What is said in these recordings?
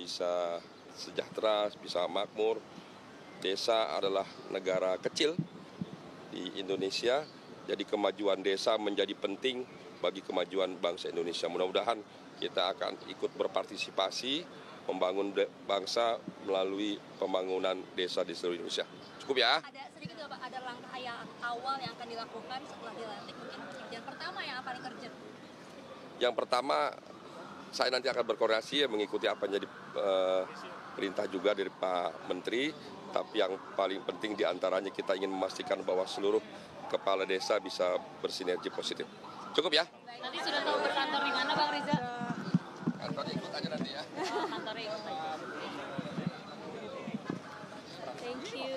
bisa sejahtera, bisa makmur. Desa adalah negara kecil di Indonesia, jadi kemajuan desa menjadi penting bagi kemajuan bangsa Indonesia. Mudah-mudahan kita akan ikut berpartisipasi membangun bangsa melalui pembangunan desa di seluruh Indonesia. Cukup ya? Ada sedikit nggak Pak, ada langkah yang awal yang akan dilakukan setelah dilantik, mungkin yang pertama yang paling urgent? Yang pertama, saya nanti akan berkoordinasi mengikuti apa yang jadi perintah juga dari Pak Menteri. Tapi yang paling penting diantaranya kita ingin memastikan bahwa seluruh kepala desa bisa bersinergi positif. Cukup ya? Nanti sudah tahu berkantor di mana Bang Riza? Kantornya ikut aja nanti ya. Kantornya ikut aja. Thank you.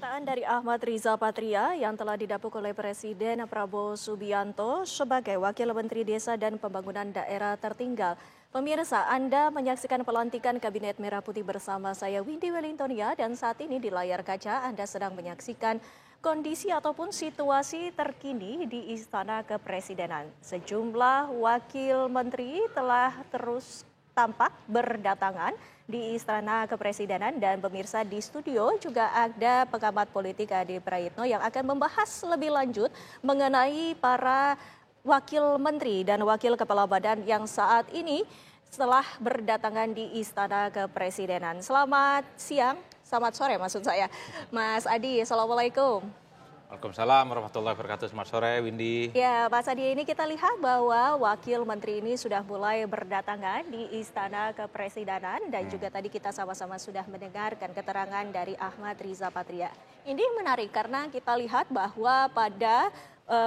Pernyataan dari Ahmad Riza Patria yang telah didapuk oleh Presiden Prabowo Subianto sebagai Wakil Menteri Desa dan Pembangunan Daerah Tertinggal. Pemirsa, Anda menyaksikan pelantikan Kabinet Merah Putih bersama saya Windy Wellingtonia, dan saat ini di layar kaca Anda sedang menyaksikan kondisi ataupun situasi terkini di Istana Kepresidenan. Sejumlah wakil menteri telah terus tampak berdatangan di Istana Kepresidenan, dan pemirsa di studio juga ada pengamat politik Adi Prayitno yang akan membahas lebih lanjut mengenai para wakil menteri dan wakil kepala badan yang saat ini setelah berdatangan di Istana Kepresidenan. Selamat siang, selamat sore maksud saya. Mas Adi, Assalamualaikum. Waalaikumsalam warahmatullahi wabarakatuh. Selamat sore, Windy. Ya, Mas Adi, ini kita lihat bahwa wakil menteri ini sudah mulai berdatangan di Istana Kepresidenan, dan juga tadi kita sama-sama sudah mendengarkan keterangan dari Ahmad Riza Patria. Ini menarik karena kita lihat bahwa pada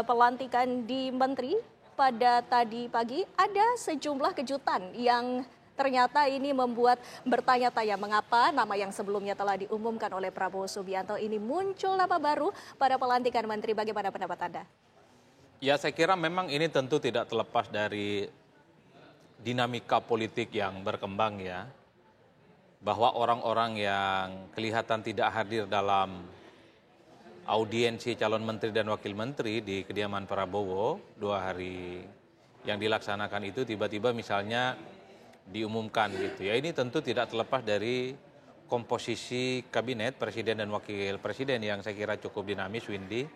pelantikan di menteri pada tadi pagi ada sejumlah kejutan yang ternyata ini membuat bertanya-tanya mengapa nama yang sebelumnya telah diumumkan oleh Prabowo Subianto ini muncul nama baru pada pelantikan menteri. Bagaimana pendapat Anda? Ya, saya kira memang ini tentu tidak terlepas dari dinamika politik yang berkembang ya. Bahwa orang-orang yang kelihatan tidak hadir dalam audiensi calon menteri dan wakil menteri di kediaman Prabowo 2 hari yang dilaksanakan itu tiba-tiba misalnya diumumkan gitu ya. Ini tentu tidak terlepas dari komposisi kabinet presiden dan wakil presiden yang saya kira cukup dinamis, Windy,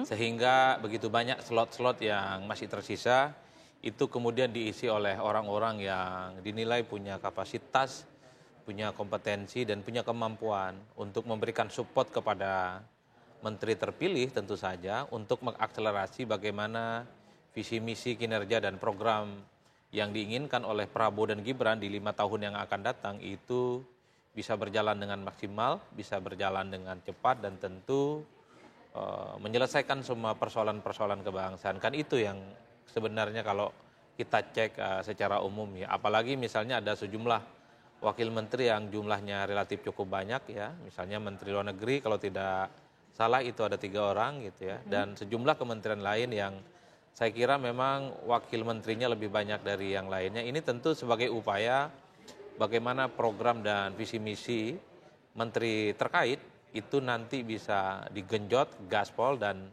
sehingga begitu banyak slot-slot yang masih tersisa itu kemudian diisi oleh orang-orang yang dinilai punya kapasitas, punya kompetensi dan punya kemampuan untuk memberikan support kepada menteri terpilih tentu saja untuk mengakselerasi bagaimana visi misi kinerja dan program yang diinginkan oleh Prabowo dan Gibran di 5 tahun yang akan datang itu bisa berjalan dengan maksimal, bisa berjalan dengan cepat, dan tentu menyelesaikan semua persoalan-persoalan kebangsaan. Kan itu yang sebenarnya kalau kita cek secara umum ya. Apalagi misalnya ada sejumlah wakil menteri yang jumlahnya relatif cukup banyak ya. Misalnya Menteri Luar Negeri kalau tidak salah itu ada 3 orang gitu ya. Dan sejumlah kementerian lain yang saya kira memang wakil menterinya lebih banyak dari yang lainnya. Ini tentu sebagai upaya bagaimana program dan visi misi menteri terkait itu nanti bisa digenjot, gaspol, dan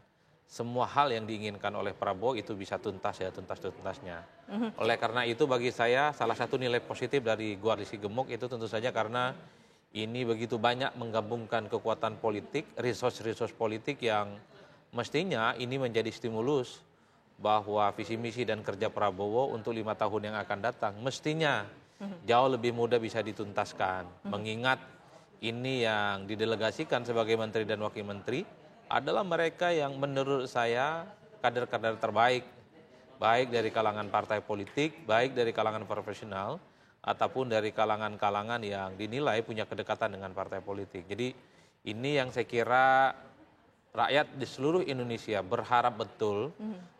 semua hal yang diinginkan oleh Prabowo itu bisa tuntas ya, tuntas-tuntasnya. Oleh karena itu bagi saya salah satu nilai positif dari koalisi gemuk itu tentu saja karena ini begitu banyak menggabungkan kekuatan politik, resource politik yang mestinya ini menjadi stimulus bahwa visi misi dan kerja Prabowo untuk 5 tahun yang akan datang mestinya jauh lebih mudah bisa dituntaskan. Mengingat ini yang didelegasikan sebagai menteri dan wakil menteri adalah mereka yang menurut saya kader-kader terbaik, baik dari kalangan partai politik, baik dari kalangan profesional, ataupun dari kalangan-kalangan yang dinilai punya kedekatan dengan partai politik. Jadi ini yang saya kira rakyat di seluruh Indonesia berharap betul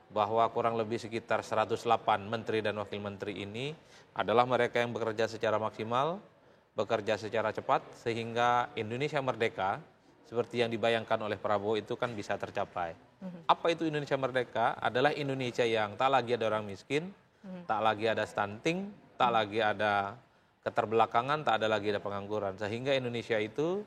bahwa kurang lebih sekitar 108 menteri dan wakil menteri ini adalah mereka yang bekerja secara maksimal, bekerja secara cepat, sehingga Indonesia merdeka seperti yang dibayangkan oleh Prabowo itu kan bisa tercapai. Apa itu Indonesia merdeka? Adalah Indonesia yang tak lagi ada orang miskin, tak lagi ada stunting, tak lagi ada keterbelakangan, tak ada lagi ada pengangguran. Sehingga Indonesia itu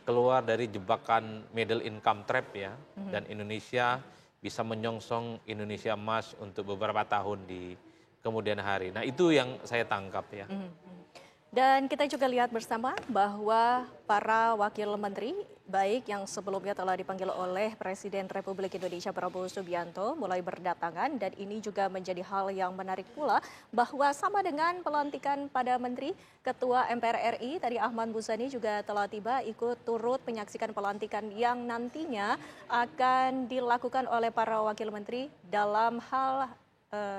keluar dari jebakan middle income trap ya, dan Indonesia bisa menyongsong Indonesia emas untuk beberapa tahun di kemudian hari. Nah itu yang saya tangkap ya. Dan kita juga lihat bersama bahwa para wakil menteri, baik yang sebelumnya telah dipanggil oleh Presiden Republik Indonesia Prabowo Subianto, mulai berdatangan. Dan ini juga menjadi hal yang menarik pula, bahwa sama dengan pelantikan pada Menteri, Ketua MPR RI tadi Ahmad Muzani juga telah tiba ikut turut menyaksikan pelantikan yang nantinya akan dilakukan oleh para wakil menteri dalam hal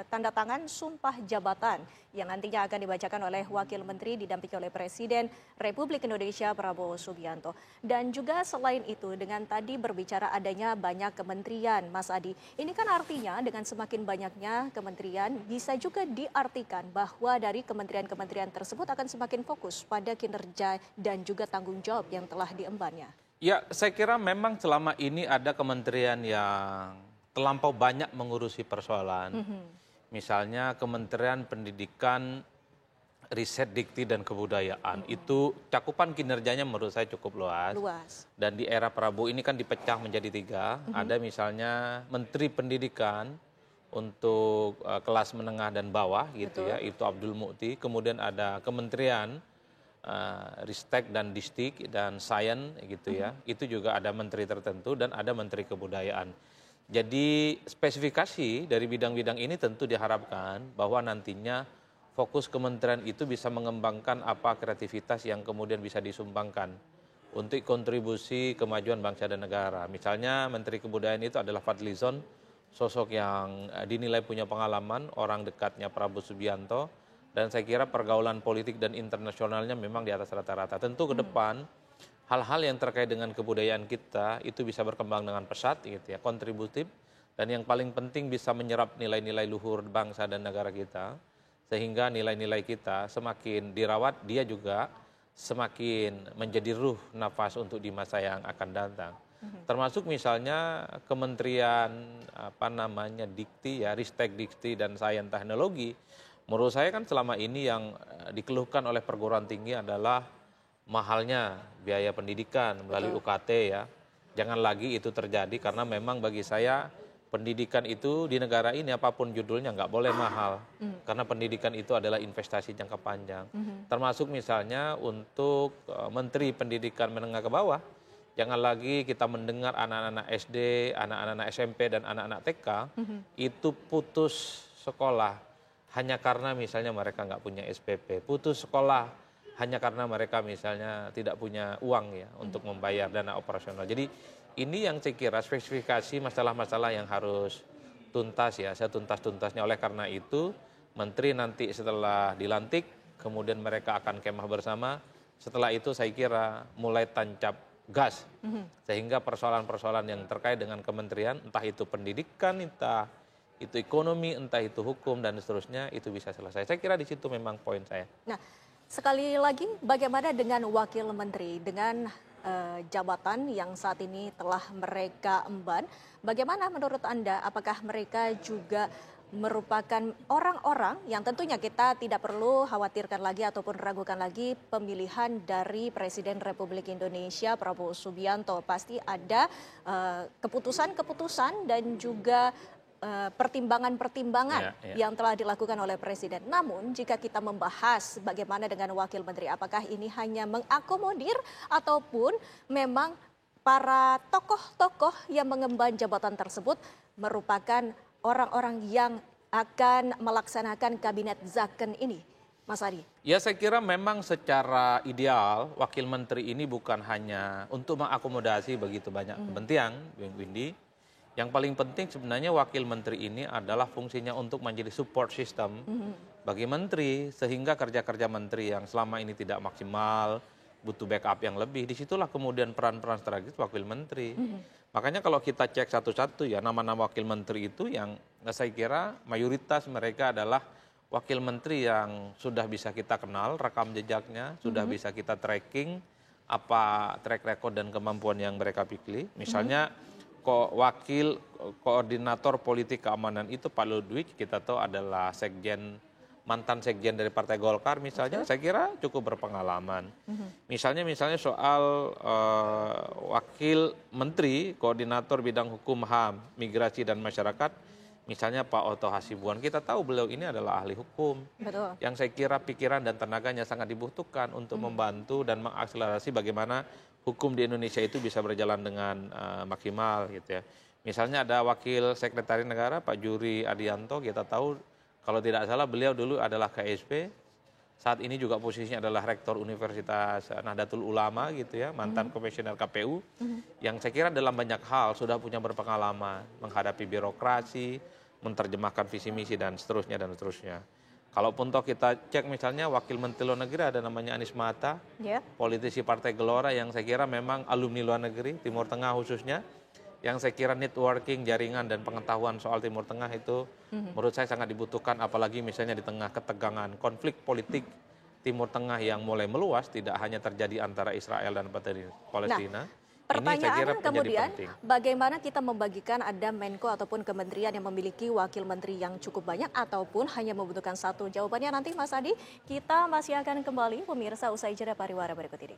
tanda tangan sumpah jabatan yang nantinya akan dibacakan oleh Wakil Menteri didampingi oleh Presiden Republik Indonesia Prabowo Subianto. Dan juga selain itu dengan tadi berbicara adanya banyak kementerian, Mas Adi. Ini kan artinya dengan semakin banyaknya kementerian bisa juga diartikan bahwa dari kementerian-kementerian tersebut akan semakin fokus pada kinerja dan juga tanggung jawab yang telah diembannya. Ya, saya kira memang selama ini ada kementerian yang terlampau banyak mengurusi persoalan. Misalnya Kementerian Pendidikan, Riset, Dikti, dan Kebudayaan. Itu cakupan kinerjanya menurut saya cukup luas. Dan di era Prabowo ini kan dipecah menjadi 3. Ada misalnya Menteri Pendidikan untuk kelas menengah dan bawah gitu. Betul. Ya, itu Abdul Mukti. Kemudian ada Kementerian Ristek dan Distik dan Sains gitu ya. Itu juga ada menteri tertentu dan ada Menteri Kebudayaan. Jadi spesifikasi dari bidang-bidang ini tentu diharapkan bahwa nantinya fokus kementerian itu bisa mengembangkan apa kreativitas yang kemudian bisa disumbangkan untuk kontribusi kemajuan bangsa dan negara. Misalnya Menteri Kebudayaan itu adalah Fadlizon, sosok yang dinilai punya pengalaman, orang dekatnya Prabowo Subianto, dan saya kira pergaulan politik dan internasionalnya memang di atas rata-rata. Tentu ke depan hal-hal yang terkait dengan kebudayaan kita itu bisa berkembang dengan pesat gitu ya, kontributif, dan yang paling penting bisa menyerap nilai-nilai luhur bangsa dan negara kita sehingga nilai-nilai kita semakin dirawat, dia juga semakin menjadi ruh nafas untuk di masa yang akan datang. Termasuk misalnya Kementerian Dikti ya, Ristek, Dikti, dan Sains Teknologi. Menurut saya kan selama ini yang dikeluhkan oleh perguruan tinggi adalah mahalnya biaya pendidikan melalui UKT ya. Jangan lagi itu terjadi karena memang bagi saya pendidikan itu di negara ini apapun judulnya nggak boleh mahal. Karena pendidikan itu adalah investasi jangka panjang. Termasuk misalnya untuk Menteri Pendidikan Menengah ke Bawah. Jangan lagi kita mendengar anak-anak SD, anak-anak SMP, dan anak-anak TK itu putus sekolah hanya karena misalnya mereka nggak punya SPP. Putus sekolah hanya karena mereka misalnya tidak punya uang ya untuk membayar dana operasional. Jadi ini yang saya kira spesifikasi masalah-masalah yang harus tuntas ya, setuntas-tuntasnya. Oleh karena itu menteri nanti setelah dilantik, kemudian mereka akan kemah bersama. Setelah itu saya kira mulai tancap gas. Sehingga persoalan-persoalan yang terkait dengan kementerian, entah itu pendidikan, entah itu ekonomi, entah itu hukum, dan seterusnya, itu bisa selesai. Saya kira di situ memang poin saya. Nah, sekali lagi, bagaimana dengan wakil menteri, dengan jabatan yang saat ini telah mereka emban? Bagaimana menurut Anda, apakah mereka juga merupakan orang-orang yang tentunya kita tidak perlu khawatirkan lagi ataupun ragukan lagi pemilihan dari Presiden Republik Indonesia Prabowo Subianto? Pasti ada keputusan-keputusan dan juga pertimbangan-pertimbangan yang telah dilakukan oleh Presiden. Namun jika kita membahas bagaimana dengan wakil menteri, apakah ini hanya mengakomodir ataupun memang para tokoh-tokoh yang mengemban jabatan tersebut merupakan orang-orang yang akan melaksanakan kabinet Zakon ini, Mas Adi? Ya, saya kira memang secara ideal wakil menteri ini bukan hanya untuk mengakomodasi begitu banyak kepentingan, Windy. Yang paling penting sebenarnya wakil menteri ini adalah fungsinya untuk menjadi support system bagi menteri, sehingga kerja-kerja menteri yang selama ini tidak maksimal, butuh backup yang lebih, disitulah kemudian peran-peran strategis wakil menteri. Makanya kalau kita cek satu-satu ya nama-nama wakil menteri itu yang saya kira mayoritas mereka adalah wakil menteri yang sudah bisa kita kenal rekam jejaknya, sudah bisa kita tracking apa track record dan kemampuan yang mereka pilih. Misalnya wakil koordinator politik keamanan itu Pak Ludwig, kita tahu adalah sekjen mantan sekjen dari Partai Golkar misalnya, saya kira cukup berpengalaman. Misalnya soal wakil menteri, koordinator bidang hukum HAM, migrasi dan masyarakat, misalnya Pak Oto Hasibuan, kita tahu beliau ini adalah ahli hukum. Betul. Yang saya kira pikiran dan tenaganya sangat dibutuhkan untuk membantu dan mengakselerasi bagaimana hukum di Indonesia itu bisa berjalan dengan maksimal gitu ya. Misalnya ada wakil sekretaris negara Pak Juri Adianto, kita tahu kalau tidak salah beliau dulu adalah KSP, saat ini juga posisinya adalah Rektor Universitas Nahdlatul Ulama gitu ya, mantan komisioner KPU, yang saya kira dalam banyak hal sudah punya berpengalaman menghadapi birokrasi, menerjemahkan visi misi dan seterusnya dan seterusnya. Kalaupun toh kita cek misalnya wakil menteri luar negeri ada namanya Anies Mata, politisi Partai Gelora yang saya kira memang alumni luar negeri, Timur Tengah khususnya, yang saya kira networking, jaringan dan pengetahuan soal Timur Tengah itu menurut saya sangat dibutuhkan, apalagi misalnya di tengah ketegangan konflik politik Timur Tengah yang mulai meluas, tidak hanya terjadi antara Israel dan Palestina. Pertanyaan kemudian, penting. bagaimana kita membagikan ada Menko ataupun kementerian yang memiliki wakil menteri yang cukup banyak ataupun hanya membutuhkan satu? Jawabannya nanti Mas Adi, kita masih akan kembali pemirsa usai jeda pariwara berikut ini.